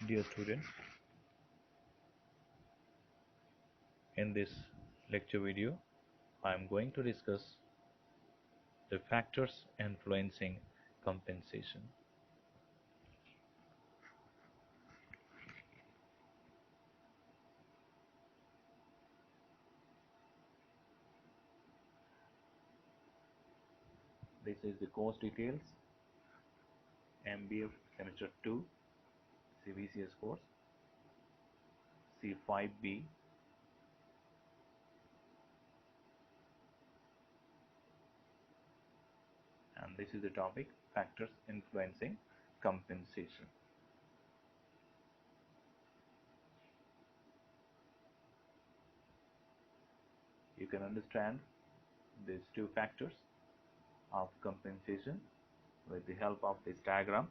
Dear students, in this lecture video, I am going to discuss the factors influencing compensation. This is the course details, MBA Semester 2, CBCS course, C5B, and this is the topic, factors influencing compensation. You can understand these two factors of compensation with the help of this diagram,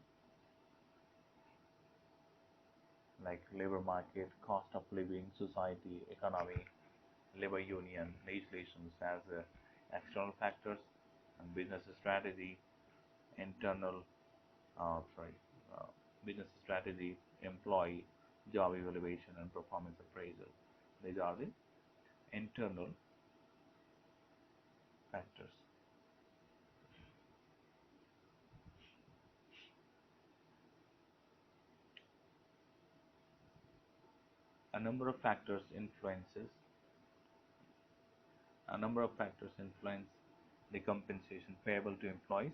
like labor market, cost of living, society, economy, labor union, legislations as external factors, and business strategy, internal, sorry, uh, business strategy, employee, job evaluation, and performance appraisal. These are the internal factors. A number of factors influences. A number of factors influence the compensation payable to employees.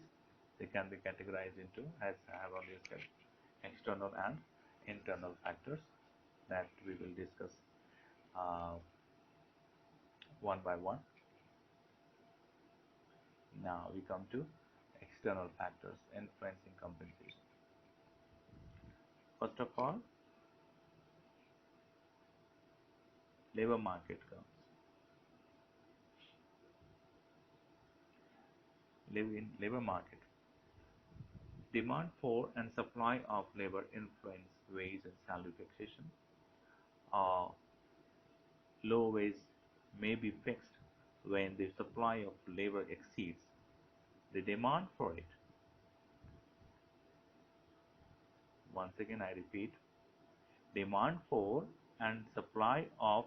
They can be categorized into, as I have already said, external and internal factors that we will discuss uh, one by one. Now we come to external factors influencing compensation. First of all, labor market comes. Labor market. Demand for and supply of labor influence wage and salary fixation. Low wage may be fixed when the supply of labor exceeds the demand for it. Once again, I repeat, demand for and supply of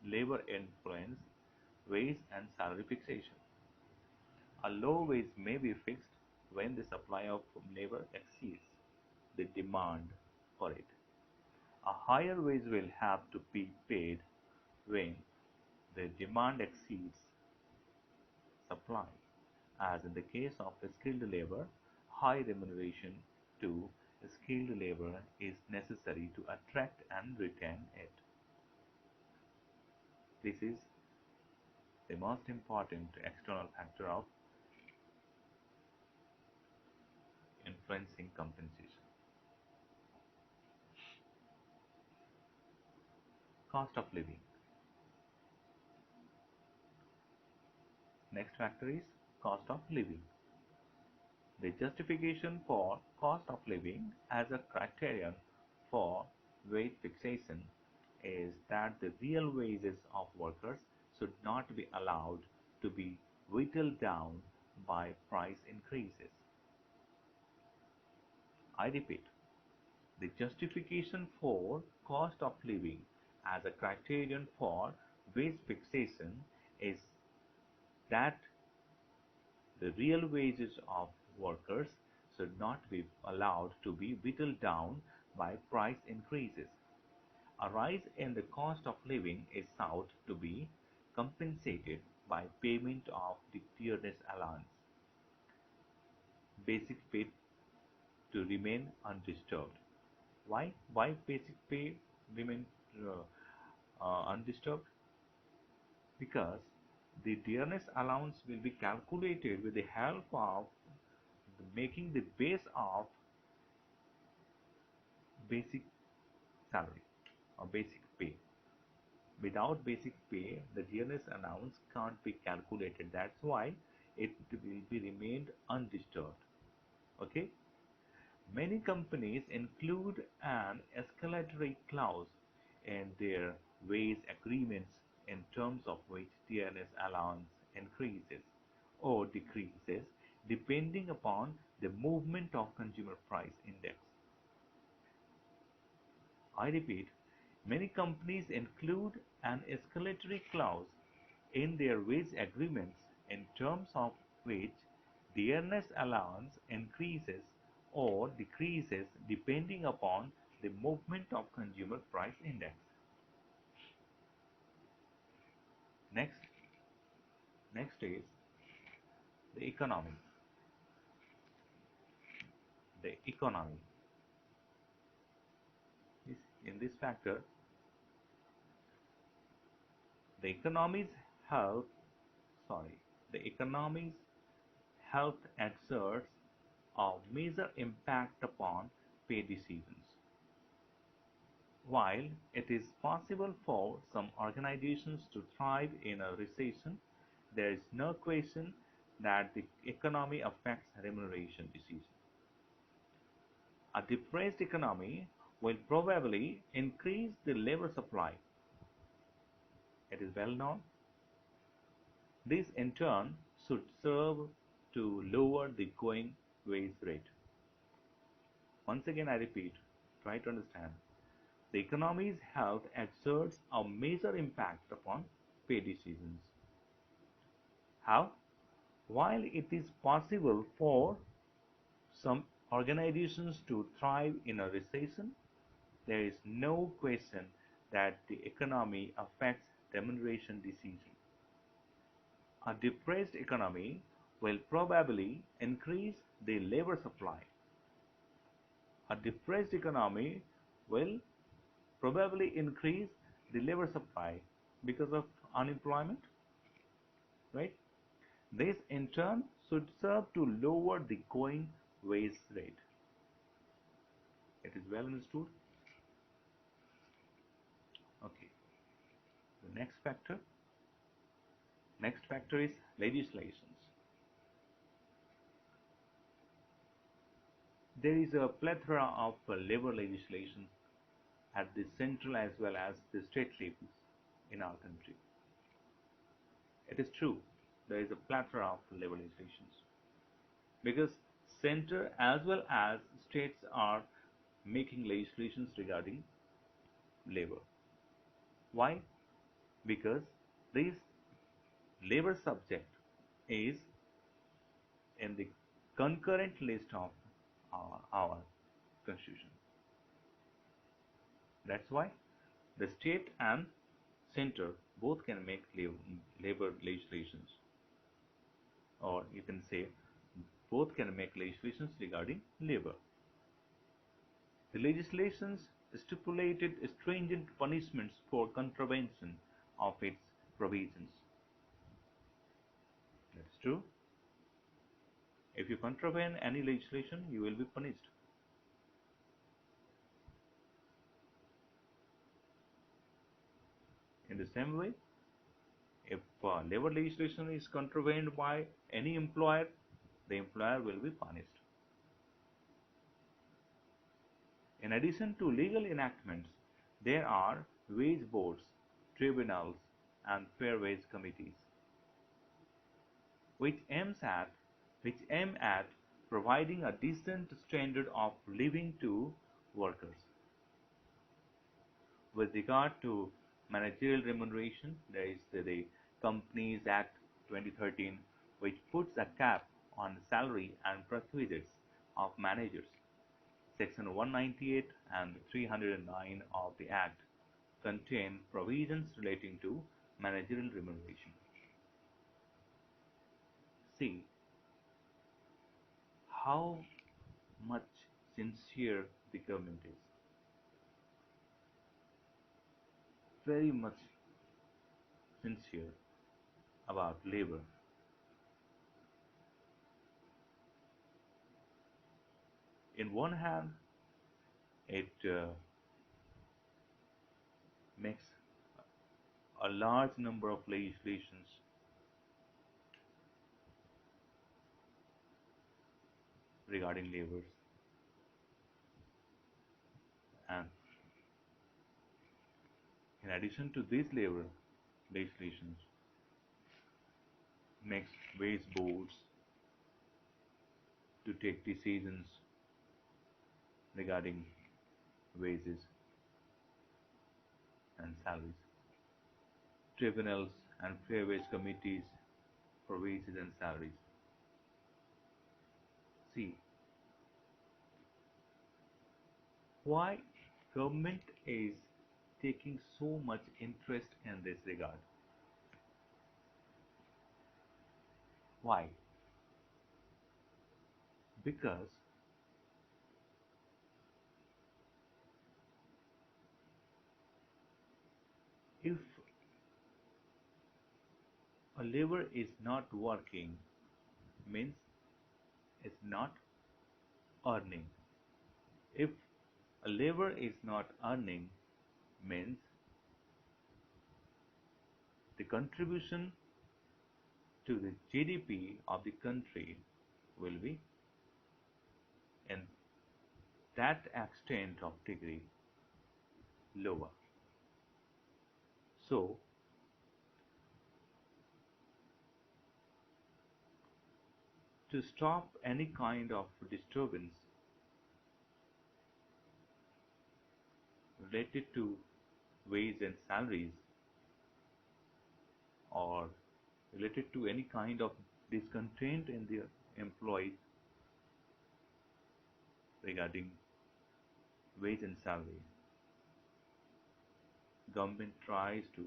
labor influence wage and salary fixation. A low wage may be fixed when the supply of labor exceeds the demand for it. A higher wage will have to be paid when the demand exceeds supply. As in the case of skilled labor, high remuneration to skilled labor is necessary to attract and retain it. This is the most important external factor of influencing compensation. Cost of living. Next factor is cost of living. The justification for cost of living as a criterion for wage fixation is that the real wages of workers should not be allowed to be whittled down by price increases. I repeat, the justification for cost of living as a criterion for wage fixation is that the real wages of workers should not be allowed to be whittled down by price increases. A rise in the cost of living is sought to be compensated by payment of the dearness allowance, basic pay to remain undisturbed. Why? Why basic pay remain undisturbed? Because the dearness allowance will be calculated with the help of making the base of basic salary or basic pay. Without basic pay, the dearness allowance can't be calculated. That's why it will be remained undisturbed. Okay. Many companies include an escalatory clause in their wage agreements in terms of which dearness allowance increases or decreases depending upon the movement of consumer price index. I repeat, many companies include an escalatory clause in their wage agreements in terms of which the earnest allowance increases or decreases depending upon the movement of consumer price index. Next, next is the economy. The economy. In this factor, the economy's health, sorry, the economy's health exerts a major impact upon pay decisions. While it is possible for some organizations to thrive in a recession, there is no question that the economy affects remuneration decisions. A depressed economy will probably increase the labor supply. It is well known. This in turn should serve to lower the going wage rate. Once again, I repeat, try to understand. The economy's health exerts a major impact upon pay decisions. How? While it is possible for some organizations to thrive in a recession, there is no question that the economy affects remuneration decisions. A depressed economy will probably increase the labor supply. A depressed economy will probably increase the labor supply because of unemployment, right? This in turn should serve to lower the going wage rate. It is well understood. Okay. The next factor is legislations. There is a plethora of labor legislation at the central as well as the state levels in our country. It is true, there is a plethora of labor legislations because center as well as states are making legislations regarding labor. Why? Because this labor subject is in the concurrent list of our constitution. That's why the state and center both can make labor legislations, or you can say both can make legislations regarding labor. The legislations stipulated stringent punishments for contravention of its provisions. That's true. If you contravene any legislation, you will be punished. In the same way, if labor legislation is contravened by any employer, the employer will be punished. In addition to legal enactments, there are wage boards, tribunals, and fair wage committees, which aims at which aim at providing a decent standard of living to workers. With regard to managerial remuneration, there is the Companies Act 2013, which puts a cap on salary and perquisites of managers. Section 198 and 309 of the Act contain provisions relating to managerial remuneration. See how much sincere the government is. Very much sincere about labor. In one hand, it makes a large number of legislations regarding labor, and in addition to these labor legislations, makes wage boards to take decisions regarding wages. and salaries, tribunals and fair wage committees for wages and salaries. See, why government is taking so much interest in this regard? Why? Because if a labor is not working, means it's not earning. If a labor is not earning, means the contribution to the GDP of the country will be in that extent of degree lower. So, to stop any kind of disturbance related to wage and salaries or related to any kind of discontent in the employees regarding wage and salary, government tries to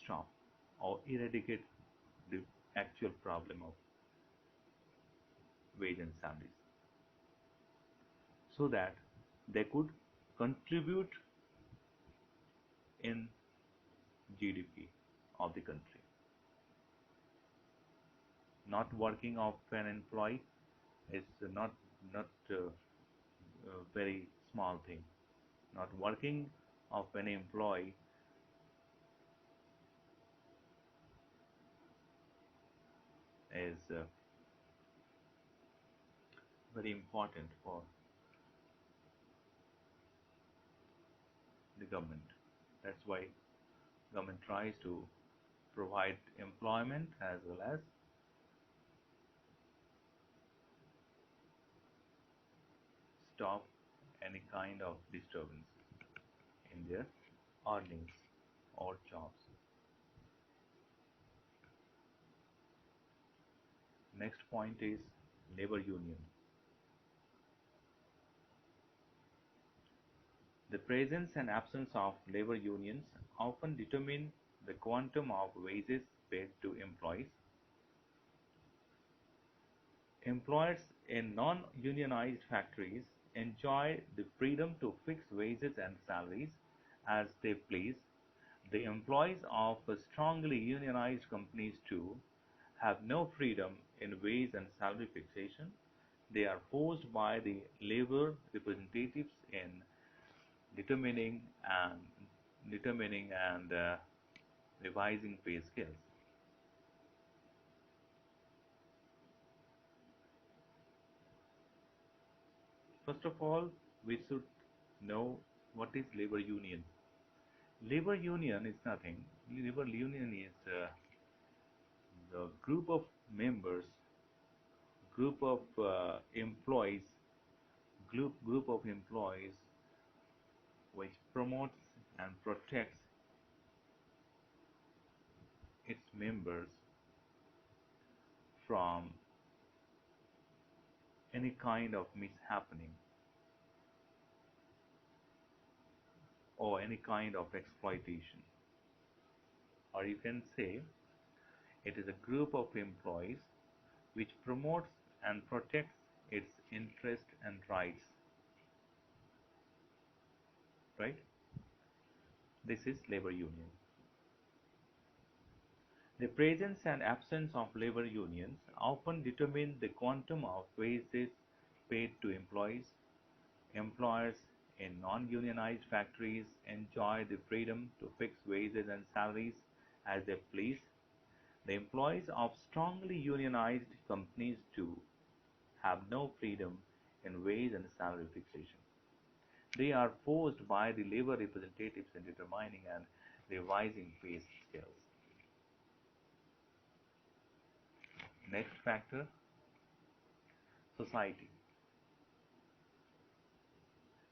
stop or eradicate the actual problem of wage and salaries so that they could contribute in GDP of the country. Not working of an employee is not a very small thing. Not working of an employee is very important for the government. That's why government tries to provide employment as well as stop any kind of disturbance in their earnings or jobs. Next point is labor union. The presence and absence of labor unions often determine the quantum of wages paid to employees. Employers in non-unionized factories enjoy the freedom to fix wages and salaries as they please. The employees of strongly unionized companies too have no freedom in wage and salary fixation. They are forced by the labor representatives in determining and determining and revising pay scales. First of all, we should know what is labor union. Labor union is nothing. Labor union is the group of members, group of employees, group of employees which promotes and protects its members from any kind of mishappening or any kind of exploitation. Or you can say it is a group of employees which promotes and protects its interests and rights, right? This is labor union. The presence and absence of labor unions often determine the quantum of wages paid to employees. Employers in non-unionized factories enjoy the freedom to fix wages and salaries as they please. The employees of strongly unionized companies too have no freedom in wage and salary fixation. They are forced by the labor representatives in determining and revising pay scales. Next factor, society.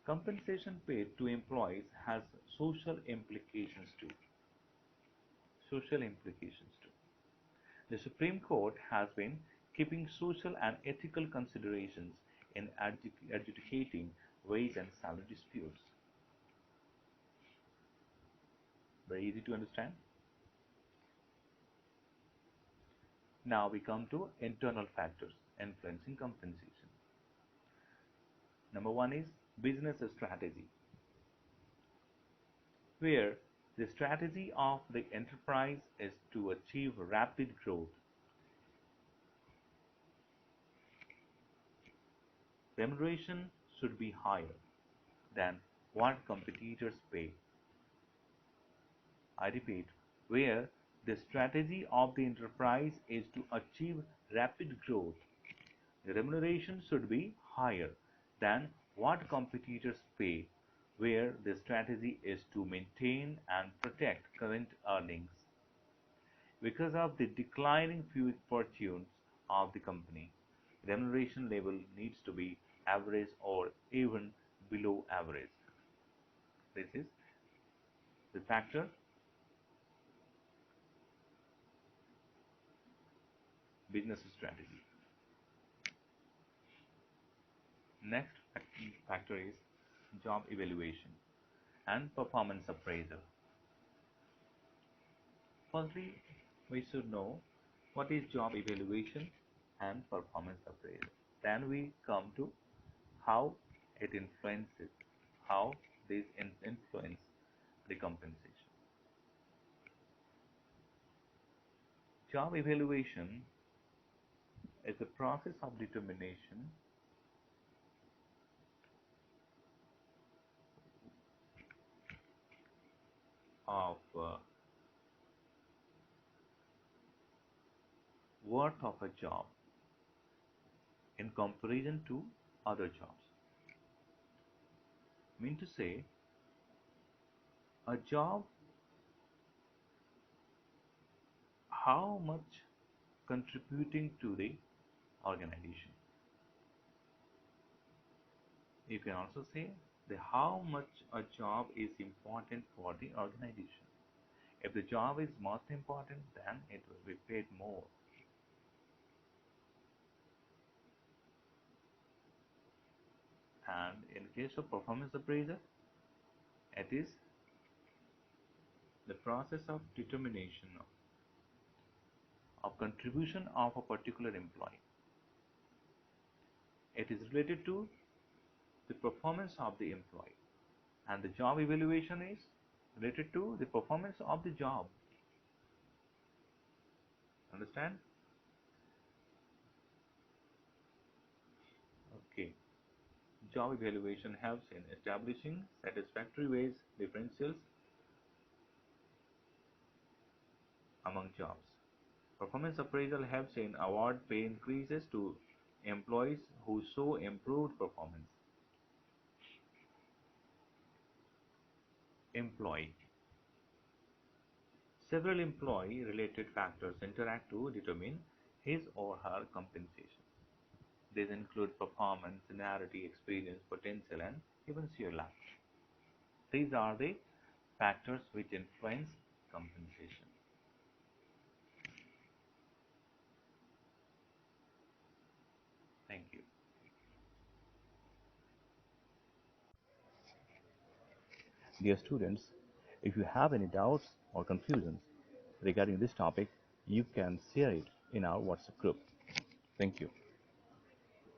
Compensation paid to employees has social implications too. Social implications too. The Supreme Court has been keeping social and ethical considerations in adjudicating wage and salary disputes. Very easy to understand. Now we come to internal factors influencing compensation. Number one is business strategy, where the strategy of the enterprise is to achieve rapid growth. Remuneration should be higher than what competitors pay. I repeat, where the strategy of the enterprise is to achieve rapid growth, the remuneration should be higher than what competitors pay, where the strategy is to maintain and protect current earnings. Because of the declining fortunes of the company, remuneration level needs to be average or even below average. This is the factor business strategy. Next factor is job evaluation and performance appraisal. Firstly, we should know what is job evaluation and performance appraisal. Then we come to how it influences, how these influence the compensation. Job evaluation is a process of determination of worth of a job in comparison to other jobs. Mean to say, a job, how much contributing to the organization. You can also say the how much a job is important for the organization. If the job is most important, then it will be paid more. And in case of performance appraisal, it is the process of determination of contribution of a particular employee. It is related to the performance of the employee, and the job evaluation is related to the performance of the job. Understand? Okay. Job evaluation helps in establishing satisfactory wage differentials among jobs. Performance appraisal helps in award pay increases to employees who show improved performance. Employee. Several employee-related factors interact to determine his or her compensation. These include performance, seniority, experience, potential, and even sheer luck. These are the factors which influence compensation. Thank you. Dear students, if you have any doubts or confusions regarding this topic, you can share it in our WhatsApp group. Thank you.